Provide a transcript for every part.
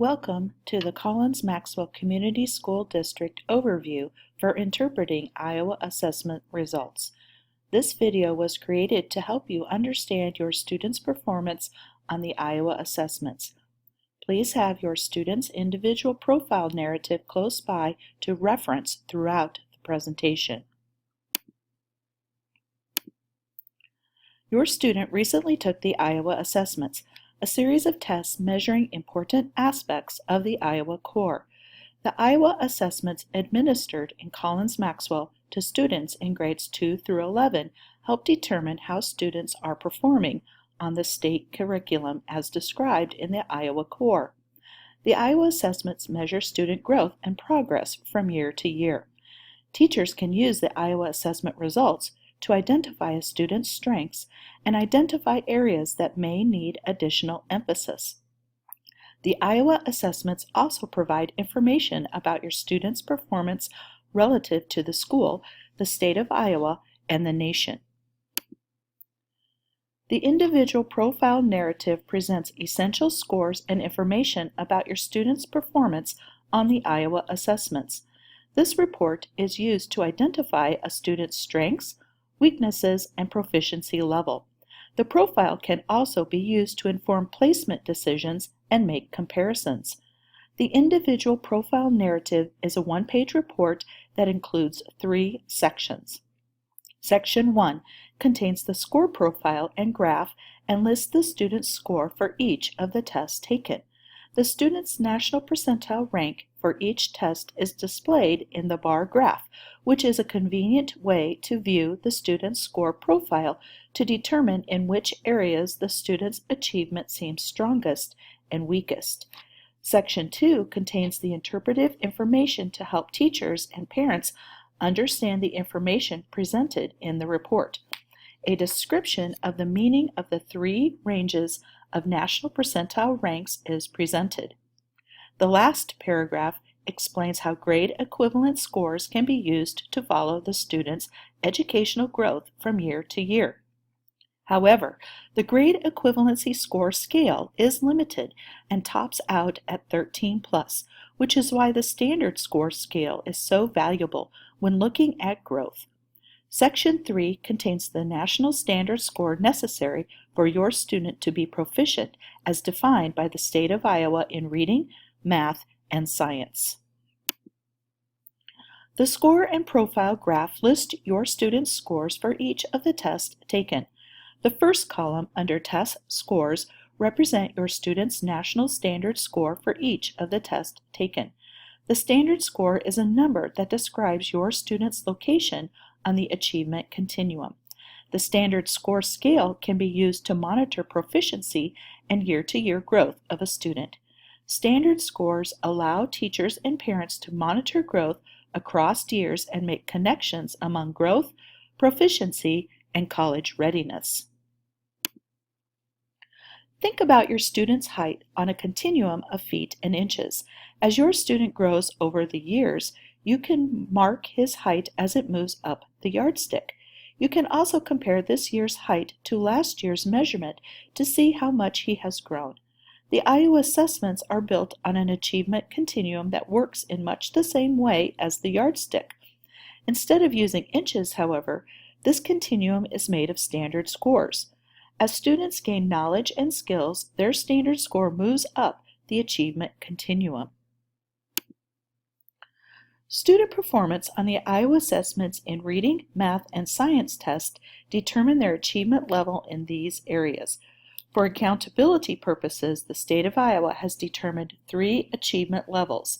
Welcome to the Collins-Maxwell Community School District Overview for Interpreting Iowa Assessment Results. This video was created to help you understand your students' performance on the Iowa assessments. Please have your student's individual profile narrative close by to reference throughout the presentation. Your student recently took the Iowa assessments, a series of tests measuring important aspects of the Iowa core. The Iowa assessments administered in Collins-Maxwell to students in grades 2 through 11 help determine how students are performing on the state curriculum as described in the Iowa core. The Iowa assessments measure student growth and progress from year to year. Teachers can use the Iowa assessment results to identify a student's strengths and identify areas that may need additional emphasis. The Iowa assessments also provide information about your student's performance relative to the school, the state of Iowa, and the nation. The individual profile narrative presents essential scores and information about your student's performance on the Iowa assessments. This report is used to identify a student's strengths, weaknesses, and proficiency level. The profile can also be used to inform placement decisions and make comparisons. The individual profile narrative is a one-page report that includes 3 sections. Section 1 contains the score profile and graph and lists the student's score for each of the tests taken. The student's national percentile rank for each test is displayed in the bar graph, which is a convenient way to view the student's score profile to determine in which areas the student's achievement seems strongest and weakest. Section 2 contains the interpretive information to help teachers and parents understand the information presented in the report. A description of the meaning of the 3 ranges of national percentile ranks is presented. The last paragraph explains how grade equivalent scores can be used to follow the student's educational growth from year to year. However, the grade equivalency score scale is limited and tops out at 13+, which is why the standard score scale is so valuable when looking at growth. Section 3 contains the national standard score necessary for your student to be proficient as defined by the state of Iowa in reading, math, and science. The score and profile graph list your student's scores for each of the tests taken. The first column under test scores represent your student's national standard score for each of the tests taken. The standard score is a number that describes your student's location on the achievement continuum. The standard score scale can be used to monitor proficiency and year-to-year growth of a student. Standard scores allow teachers and parents to monitor growth across years and make connections among growth, proficiency, and college readiness. Think about your student's height on a continuum of feet and inches. As your student grows over the years, you can mark his height as it moves up the yardstick. You can also compare this year's height to last year's measurement to see how much he has grown. The Iowa assessments are built on an achievement continuum that works in much the same way as the yardstick. Instead of using inches, however, this continuum is made of standard scores. As students gain knowledge and skills, their standard score moves up the achievement continuum. Student performance on the Iowa assessments in reading, math, and science tests determine their achievement level in these areas. For accountability purposes, the state of Iowa has determined 3 achievement levels: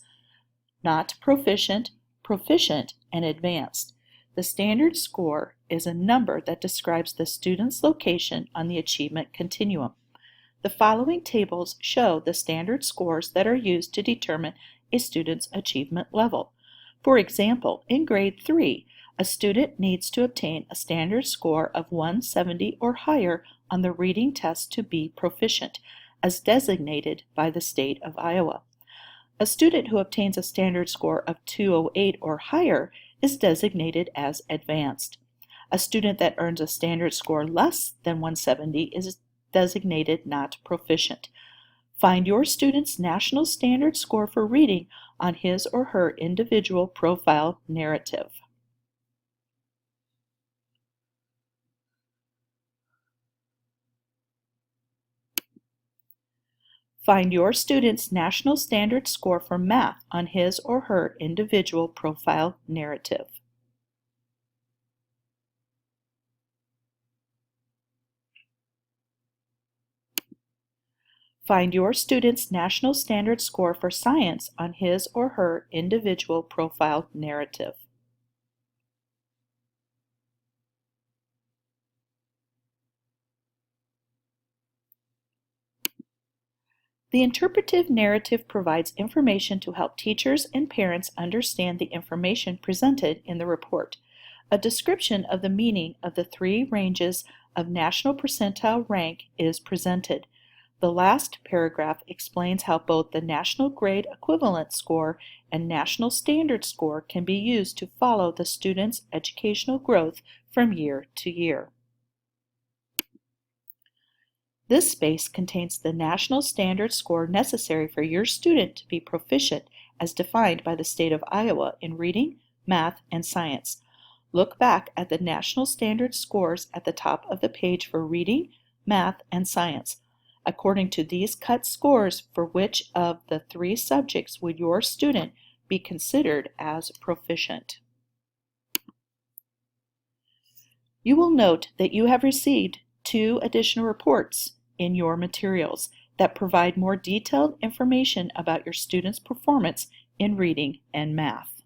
not proficient, proficient, and advanced. The standard score is a number that describes the student's location on the achievement continuum. The following tables show the standard scores that are used to determine a student's achievement level. For example, in grade 3, a student needs to obtain a standard score of 170 or higher on the reading test to be proficient, as designated by the state of Iowa. A student who obtains a standard score of 208 or higher is designated as advanced. A student that earns a standard score less than 170 is designated not proficient. Find your student's national standard score for reading on his or her individual profile narrative. Find your student's national standard score for math on his or her individual profile narrative. Find your student's national standard score for science on his or her individual profile narrative. The interpretive narrative provides information to help teachers and parents understand the information presented in the report. A description of the meaning of the three ranges of national percentile rank is presented. The last paragraph explains how both the National Grade Equivalent Score and National Standard Score can be used to follow the student's educational growth from year to year. This space contains the national standard score necessary for your student to be proficient as defined by the state of Iowa in reading, math, and science. Look back at the national standard scores at the top of the page for reading, math, and science. According to these cut scores, for which of the three subjects would your student be considered as proficient? You will note that you have received 2 additional reports in your materials that provide more detailed information about your students' performance in reading and math.